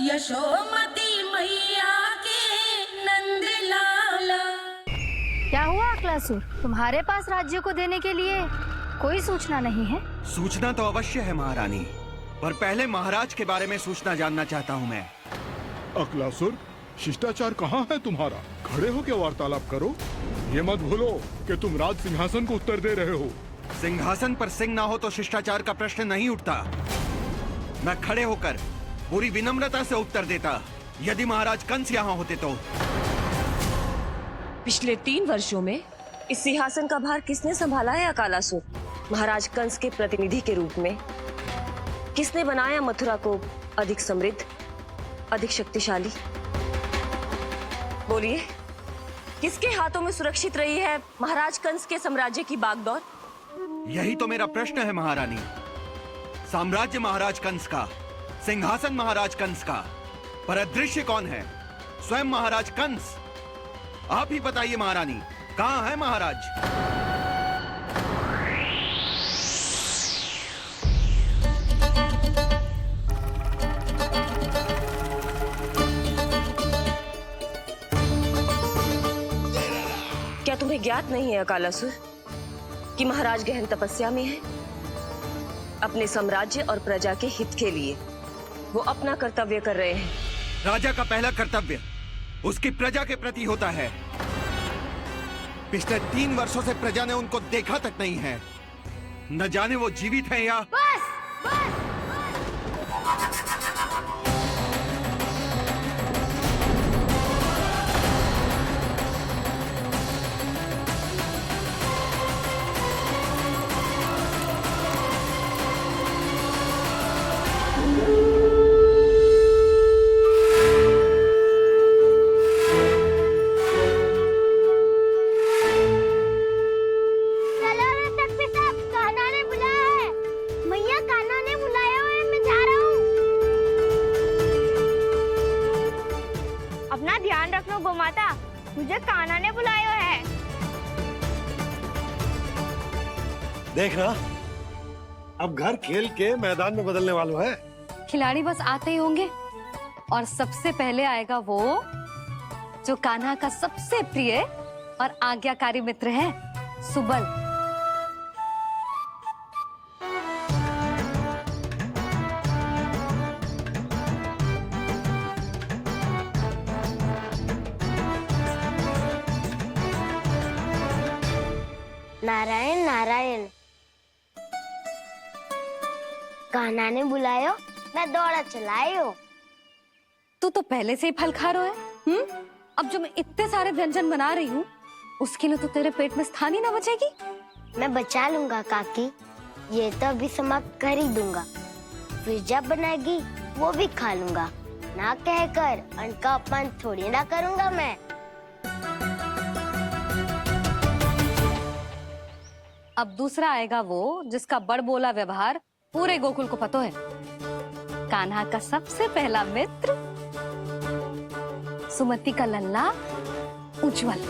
यशोमती मैया के नंद लाला। क्या हुआ अकलासुर, तुम्हारे पास राज्य को देने के लिए कोई सूचना नहीं है? सूचना तो अवश्य है महारानी, पर पहले महाराज के बारे में सूचना जानना चाहता हूँ मैं। अकलासुर, शिष्टाचार कहाँ है तुम्हारा? खड़े हो के वार्तालाप करो। ये मत भूलो कि तुम राज सिंहासन को उत्तर दे रहे हो। सिंहासन पर सिंह ना हो तो शिष्टाचार का प्रश्न नहीं उठता। मैं खड़े होकर पूरी विनम्रता से उत्तर देता यदि महाराज कंस यहाँ होते तो। पिछले 3 वर्षों में इस सिंहासन का भार किसने संभाला है अकालासुर? महाराज कंस के प्रतिनिधि के रूप में किसने बनाया मथुरा को अधिक समृद्ध, अधिक शक्तिशाली? बोलिए, किसके हाथों में सुरक्षित रही है महाराज कंस के साम्राज्य की बागडोर? यही तो मेरा प्रश्न है महारानी। साम्राज्य महाराज कंस का, सिंहासन महाराज कंस का, पर अदृश्य कौन है? स्वयं महाराज कंस। आप ही बताइए महारानी, कहाँ है महाराज? क्या तुम्हें ज्ञात नहीं है अकालासुर कि महाराज गहन तपस्या में है? अपने साम्राज्य और प्रजा के हित के लिए वो अपना कर्तव्य कर रहे हैं। राजा का पहला कर्तव्य उसकी प्रजा के प्रति होता है। पिछले 3 वर्षों से प्रजा ने उनको देखा तक नहीं है। न जाने वो जीवित हैं या... बस बस। गोमाता, मुझे कान्हा ने बुलाया है। देखना, अब घर खेल के मैदान में बदलने वालों है। खिलाड़ी बस आते ही होंगे और सबसे पहले आएगा वो जो कान्हा का सबसे प्रिय और आज्ञाकारी मित्र है, सुबल। नारायण नारायण, कान्हा ने बुलायो, मैं दौड़ा चलायो। तू तो पहले से ही फल खा रहा है। अब जो मैं इतने सारे व्यंजन बना रही हूँ उसके लिए तो तेरे पेट में स्थान ही ना बचेगी। मैं बचा लूंगा काकी, ये तो अभी समाप्त कर ही दूंगा, फिर जब बनाएगी वो भी खा लूंगा। ना कहकर अन्न का अपमान थोड़ी ना करूंगा मैं। अब दूसरा आएगा वो जिसका बड़बोला व्यवहार पूरे गोकुल को पता है, कान्हा का सबसे पहला मित्र, सुमति का लल्ला उज्जवल।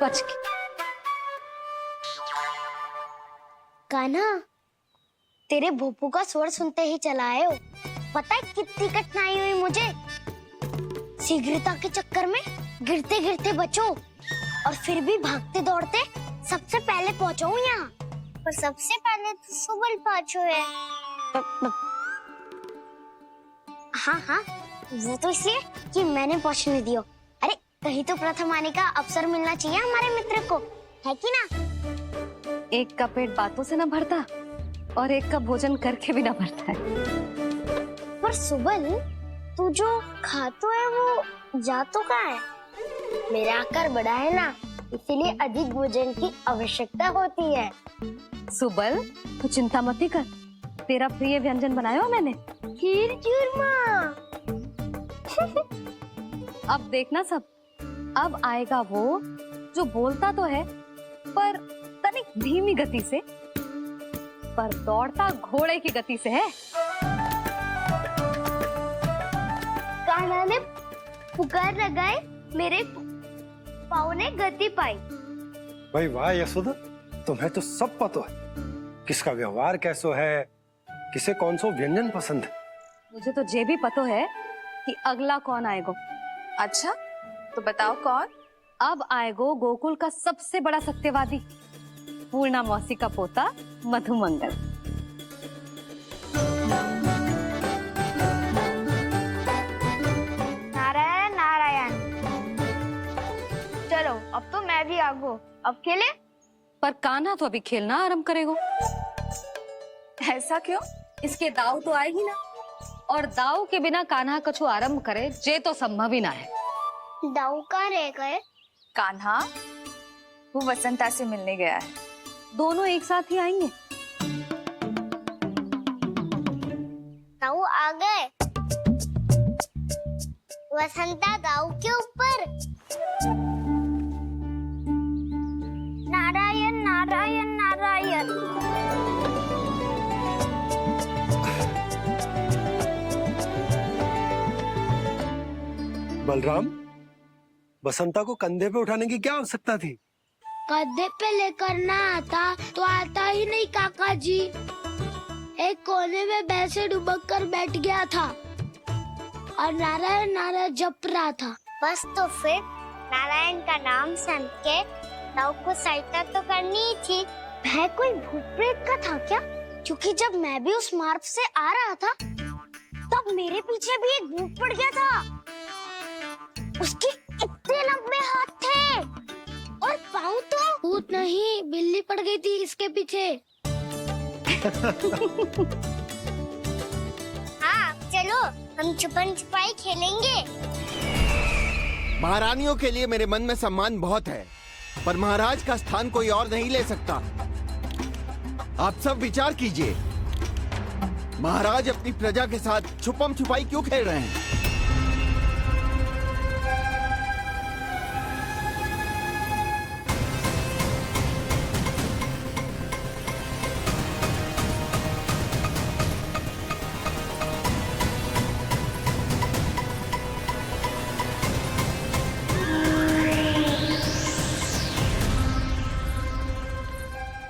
बच के। कान्हा, तेरे भोपू का स्वर सुनते ही चला आए हो। पता है कितनी कठिनाई हुई मुझे। शीघ्रता के चक्कर में गिरते गिरते बचो और फिर भी भागते दौड़ते सबसे पहले पहुंचो यहाँ। पर सबसे पहले तो सुबल पहुंचो है। हाँ हाँ, वो तो इसलिए कि मैंने पहुंचने दियो। अरे कहीं तो प्रथम आने का अवसर मिलना चाहिए हमारे मित्र को, है कि ना? एक का पेट बातों से न भरता और एक का भोजन करके भी ना भरता है। पर सुबल, तू जो खातो है वो जातो कहाँ है? मेरा आकार बड़ा है ना, इसीलिए अधिक भोजन की आवश्यकता होती है। सुबल, तू चिंता मत कर, तेरा प्रिय व्यंजन बनाया हो मैंने, खीर चूरमा। अब देखना सब, अब आएगा वो जो बोलता तो है पर तनिक धीमी गति से, पर दौड़ता घोड़े की गति से है। कान्हा ने पुकार लगाए मेरे पाव ने गति पाई। भाई वाह यशोदा, तुम्हें तो सब पता है किसका व्यवहार कैसो है, किसे कौन सो व्यंजन पसंद है। मुझे तो ये भी पता है कि अगला कौन आएगो। अच्छा, तो बताओ कौन? अब आएगो गोकुल का सबसे बड़ा सत्यवादी, पूर्णा मौसी का पोता मधुमंगल। नारायण नारायण। चलो अब तो मैं भी आगो, अब खेले। पर कान्हा तो अभी खेलना आरंभ करेगो। ऐसा क्यों? इसके दाव तो आएगी ना, और दाव के बिना कान्हा कछु आरंभ करे जे तो संभव ही ना है। दाऊ कहाँ रह गए? कान्हा वो वसंता से मिलने गया है। दोनों एक साथ ही आएंगे। दाऊ आ गए। वसंता दाऊ के ऊपर। नारायण नारायण नारायण। बलराम, बसंता को कंधे पे उठाने की क्या आवश्यकता थी? कंधे पे लेकर ना आता तो आता ही नहीं काका जी। एक कोने में बैसे डुबक कर बैठ गया था और नारायण नारायण जप रहा था। बस तो फिर नारायण का नाम सुन के दाऊ को सहायता तो करनी ही थी। मैं कोई भूत प्रेत का था क्या? क्योंकि जब मैं भी उस मार्ग से आ रहा था तब मेरे पीछे भी एक भूत पड़ गया था। उसके इतने लंबे हाथ थे और पाँव तो भूत नहीं, बिल्ली पड़ गई थी इसके पीछे। हाँ चलो हम छुपन छुपाई खेलेंगे। महारानियों के लिए मेरे मन में सम्मान बहुत है, पर महाराज का स्थान कोई और नहीं ले सकता। आप सब विचार कीजिए, महाराज अपनी प्रजा के साथ छुपम छुपाई क्यों खेल रहे हैं?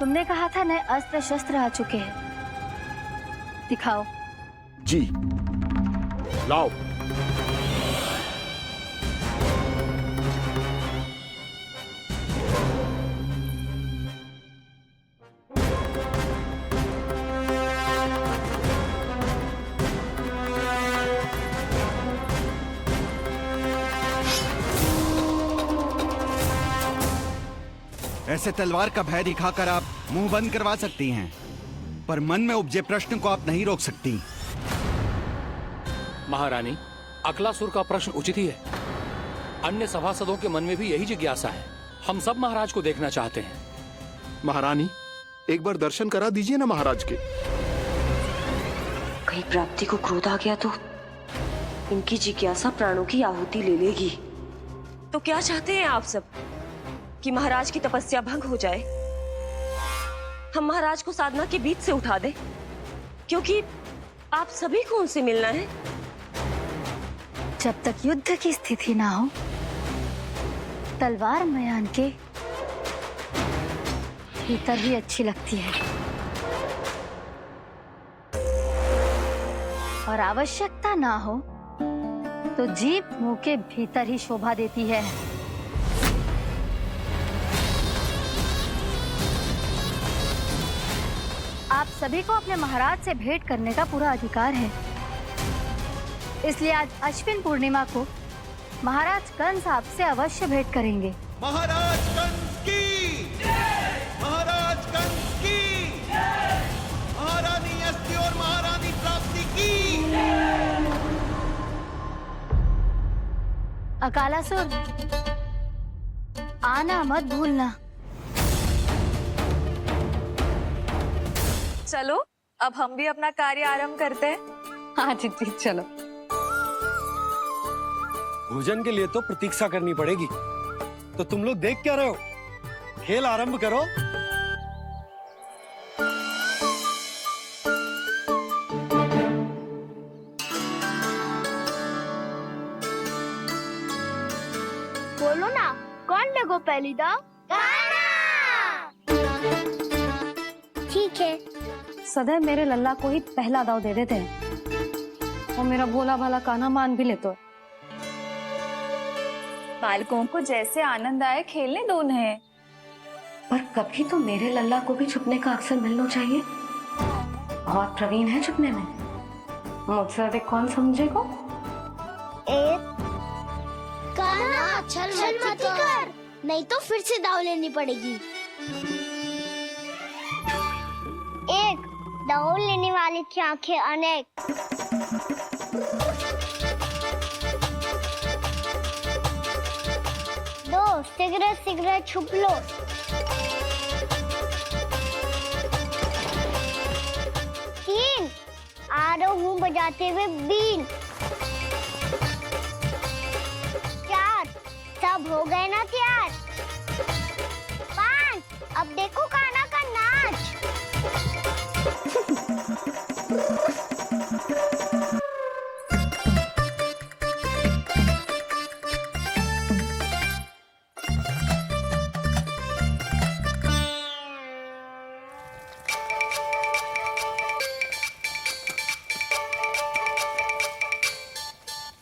तुमने कहा था नए अस्त्र शस्त्र आ चुके हैं, दिखाओ। जी लाओ। ऐसे तलवार का भय दिखाकर आप मुंह बंद करवा सकती हैं, पर मन में उपजे प्रश्न को आप नहीं रोक सकती। महारानी, अकलासुर का प्रश्न उचित ही है। अन्य सभासदों के मन में भी यही जिज्ञासा है। हम सब महाराज को देखना चाहते हैं। महारानी, एक बार दर्शन करा दीजिए ना महाराज के। कहीं प्राप्ति को क्रोध आ गया तो इनकी जिज्ञासा प्राणों की आहुति ले लेगी। तो क्या चाहते हैं आप सब? कि महाराज की तपस्या भंग हो जाए? हम महाराज को साधना के बीच से उठा दें? क्योंकि आप सभी को उनसे मिलना है। जब तक युद्ध की स्थिति ना हो, तलवार मयान के भीतर ही अच्छी लगती है, और आवश्यकता ना हो तो जीभ मुंह के भीतर ही शोभा देती है। आप सभी को अपने महाराज से भेंट करने का पूरा अधिकार है, इसलिए आज अश्विन पूर्णिमा को महाराज कंस आपसे अवश्य भेंट करेंगे। महाराज कंस की जय! महाराज कंस की जय! महारानी अस्ति और महारानी प्राप्ति की जय! अकालासुर, आना मत भूलना। चलो अब हम भी अपना कार्य आरंभ करते हैं। हाँ जी चलो। भोजन के लिए तो प्रतीक्षा करनी पड़ेगी, तो तुम लोग देख क्या रहे हो? खेल आरंभ करो। बोलो ना, कौन लगो पहली दाव? ठीक है। सदैव मेरे लल्ला को ही पहला दाव दे देते हैं और मेरा भोला भाला कान्हा मान भी लेते हैं। बालकों को जैसे आनंद आए खेलने दो उन्हें। पर कभी तो मेरे लल्ला को भी छुपने का अवसर मिलना चाहिए। बहुत प्रवीण है छुपने में, मुझसे अधिक कौन समझेगा? कान्हा छल मत कर, नहीं तो फिर से दाव लेनी पड़ेगी। एक दाव लेने वाली की आंखें अनेक। दो सिगरेट सिगरेट छुप लो। तीन आ रहा हूँ बजाते हुए बीन। चार सब हो गए ना तैयार। पांच अब देखो कान्हा का नाच।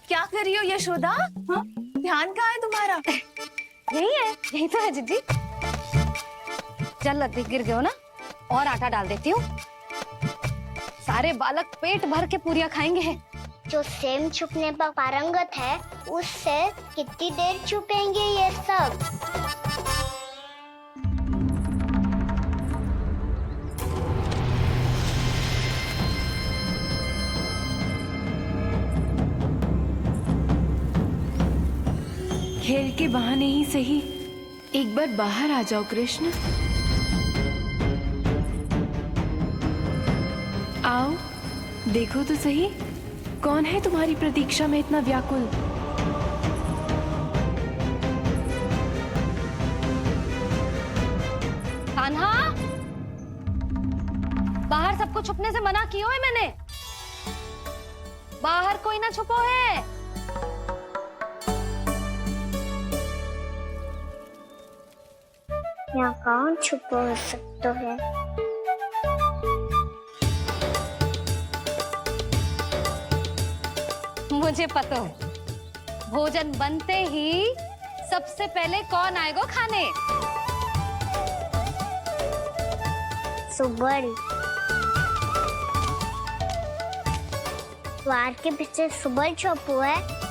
क्या कर रही हो यशोदा? हाँ? ध्यान कहाँ है तुम्हारा? यही है, यही तो है जीजी। चल लती गिर गए हो ना, और आटा डाल देती हूँ। सारे बालक पेट भर के पूरियां खाएंगे। जो सेम छुपने पर पारंगत है, उससे कितनी देर छुपेंगे ये सब? खेल के बहाने ही सही एक बार बाहर आ जाओ कृष्ण। आओ देखो तो सही, कौन है तुम्हारी प्रतीक्षा में इतना व्याकुल? कान्हा, बाहर सबको छुपने से मना किया है मैंने। बाहर कोई ना छुपो है। यहाँ कौन छुपा हो सकता है? मुझे पता है, भोजन बनते ही सबसे पहले कौन आएगा खाने? सुबल। द्वार के पीछे सुबल छुपा है।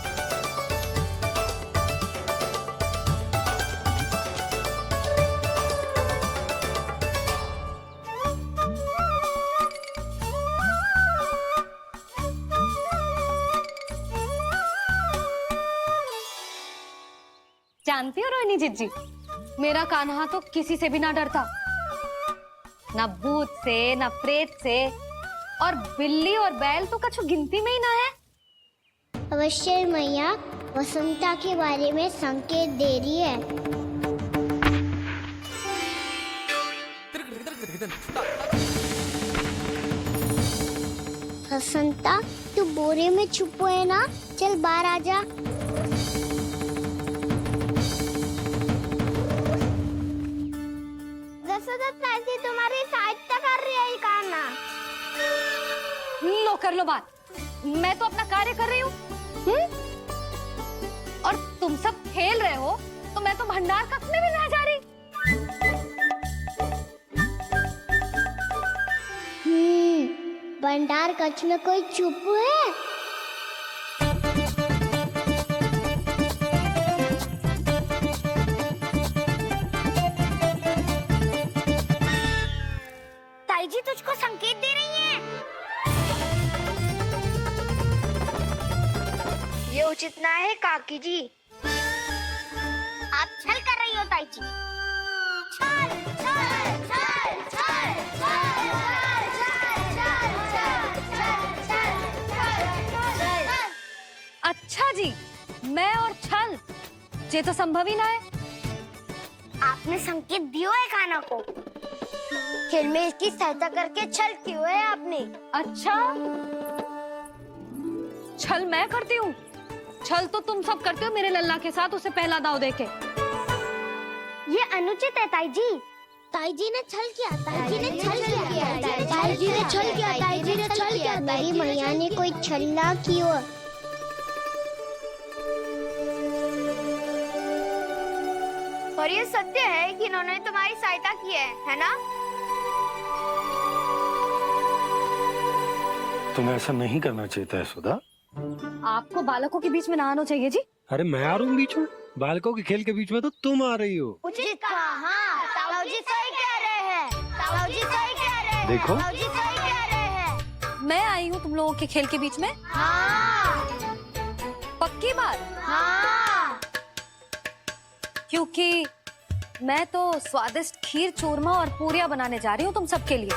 जानती हो रोहिणी जीजी, मेरा कान्हा तो किसी से भी ना डरता, ना भूत से, ना प्रेत से, और बिल्ली और बैल तो कछु गिनती में ही ना है। अवश्य मैया वसंता के बारे में संकेत दे रही है। वसंता तू बोरे में छुपो है ना, चल बाहर आ जा। तुम्हारी सहायता कर रही है कान्हा। लो कर लो बात, मैं तो अपना कार्य कर रही हूँ। और तुम सब खेल रहे हो तो मैं तो भंडार कक्ष में भी नहीं जा रही। भंडार कक्ष में कोई चुप है? ताई जी तुझको संकेत दे रही हैं। ये उचित ना है काकी जी। आप छल कर रही हो ताई जी। छल छल छल छल छल छल। अच्छा जी, मैं और छल ये तो संभव ही ना है। आपने संकेत दियो है कान्हा को, खेल में इसकी सहायता करके छल क्यों है आपने? अच्छा, छल मैं करती हूँ? छल तो तुम सब करते हो मेरे लल्ला के साथ, उसे पहला दाव देके। ये अनुचित है ताई जी। ताई जी ने छल किया, ताई जी ने छल किया, ताई जी ने छल किया, ताई जी ने छल किया। मेरी मैया ने कोई छल्ला किया। और ये सत्य है कि इन्होंने तुम्हारी सहायता की है ना? तुम्हें ऐसा नहीं करना चाहिए था यशोदा। आपको बालकों के बीच में ना आना चाहिए जी। अरे मैं आ रहा हूँ बीच में? बालकों के खेल के बीच में तो तुम आ रही हो। उचित कहा। हाँ, ताऊ जी सही कह रहे हैं। ताऊ जी सही कह रहे हैं। देखो। ताऊ जी सही कह रहे हैं। मैं आई हूँ तुम लोगों के खेल के बीच में। हाँ, पक्की बात? हाँ। क्योंकि मैं तो स्वादिष्ट खीर, चूरमा और पूरियां बनाने जा रही हूँ तुम सबके लिए,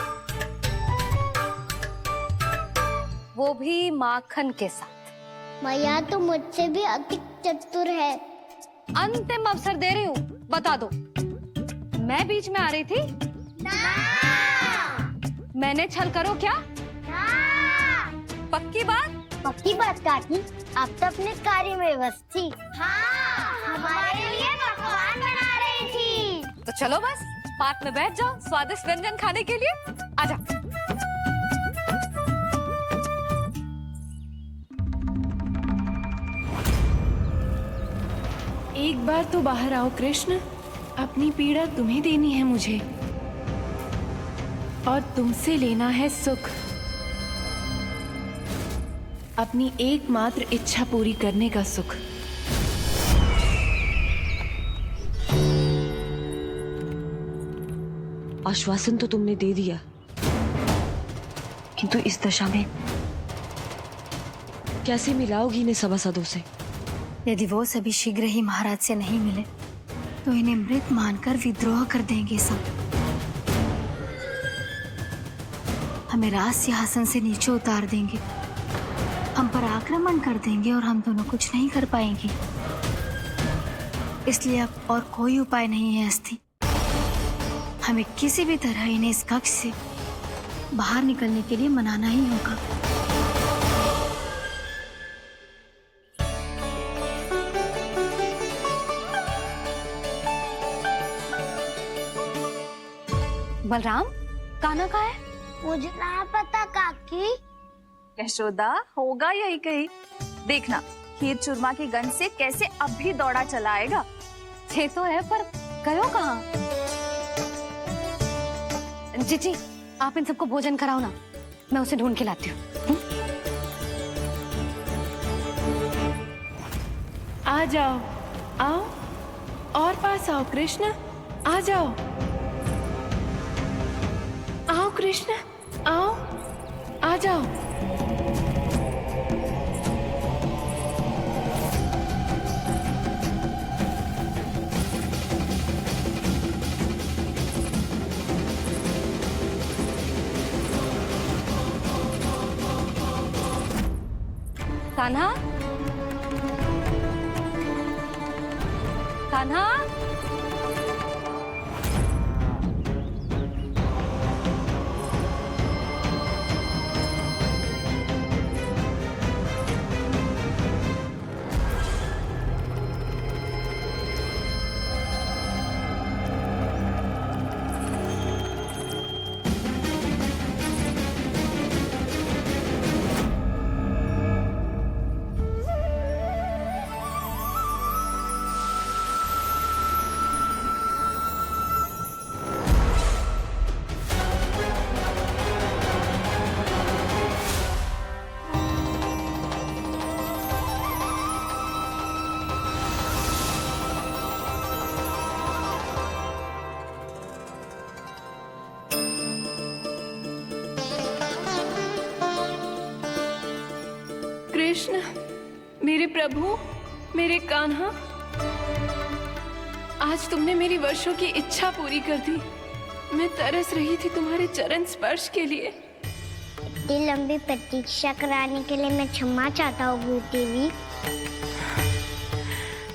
वो भी माखन के साथ। मैया तो मुझसे भी अधिक चतुर है। अंतिम अवसर दे रही हूँ, बता दो मैं बीच में आ रही थी? मैंने छल करो क्या? पक्की बात? पक्की बात काकी, आप तो अपने कार्य में व्यस्त थी। हाँ, हमारे लिए पकवान बना रही थी। तो चलो बस पात में बैठ जाओ स्वादिष्ट व्यंजन खाने के लिए। आजा। एक बार तो बाहर आओ कृष्ण, अपनी पीड़ा तुम्हें देनी है मुझे, और तुमसे लेना है सुख। अपनी एकमात्र इच्छा पूरी करने का सुख। आश्वासन तो तुमने दे दिया, किंतु इस दशा में कैसे मिलाओगी इन्हें सभासदों से? यदि वो सभी शीघ्र ही महाराज से नहीं मिले तो इन्हें मृत मानकर विद्रोह कर देंगे सब। हमें राज सिंहासन से नीचे उतार देंगे, हम पर आक्रमण कर देंगे और हम दोनों कुछ नहीं कर पाएंगे। इसलिए अब और कोई उपाय नहीं है अस्थि। हमें किसी भी तरह इन्हें इस कक्ष से बाहर निकलने के लिए मनाना ही होगा। बलराम, कान्हा कहाँ है? मुझे नहीं पता काकी। यशोदा, होगा यही कहीं। देखना खीर चूरमा की गंध से कैसे अब भी दौड़ा चला आएगा। ये तो है, पर गयो कहाँ? जी, आप इन सबको भोजन कराओ ना, मैं उसे ढूंढ के लाती हूँ। आ जाओ, आओ और पास आओ कृष्ण, आ जाओ। आओ कृष्ण, आओ, आ जाओ। कान्हा, कान्हा, कृष्ण, मेरे प्रभु, मेरे कान्हा, आज तुमने मेरी वर्षों की इच्छा पूरी कर दी। मैं तरस रही थी तुम्हारे चरण स्पर्श के लिए। इतनी लंबी प्रतीक्षा कराने के लिए मैं क्षमा चाहता हूँ भूत देवी।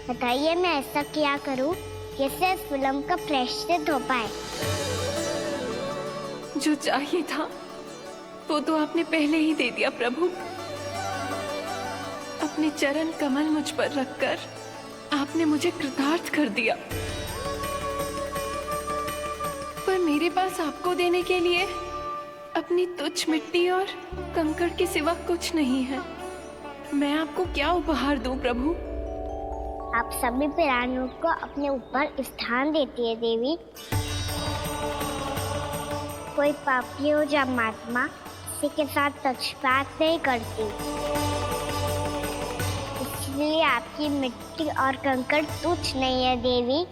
बताइए मैं ऐसा क्या करूँ जिससे इस विलंब का प्रायश्चित हो पाए? जो चाहिए था वो तो आपने पहले ही दे दिया प्रभु। अपने चरण कमल मुझ पर रखकर आपने मुझे कृतार्थ कर दिया। मेरे पास आपको देने के लिए अपनी तुच्छ मिट्टी और कंकड़ के सिवा कुछ नहीं है। मैं आपको क्या उपहार दूं प्रभु? आप सभी प्राणियों को अपने ऊपर स्थान देती है देवी। कोई पापी हो या महात्मा किसी के साथ पक्षपात नहीं करती, इसलिए आपकी मिट्टी और कंकड़ तुच्छ नहीं है देवी।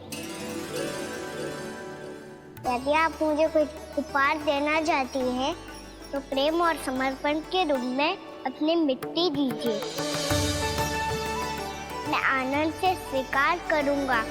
यदि आप मुझे कोई उपहार देना चाहती हैं, तो प्रेम और समर्पण के रूप में अपनी मिट्टी दीजिए। मैं आनंद से स्वीकार करूंगा।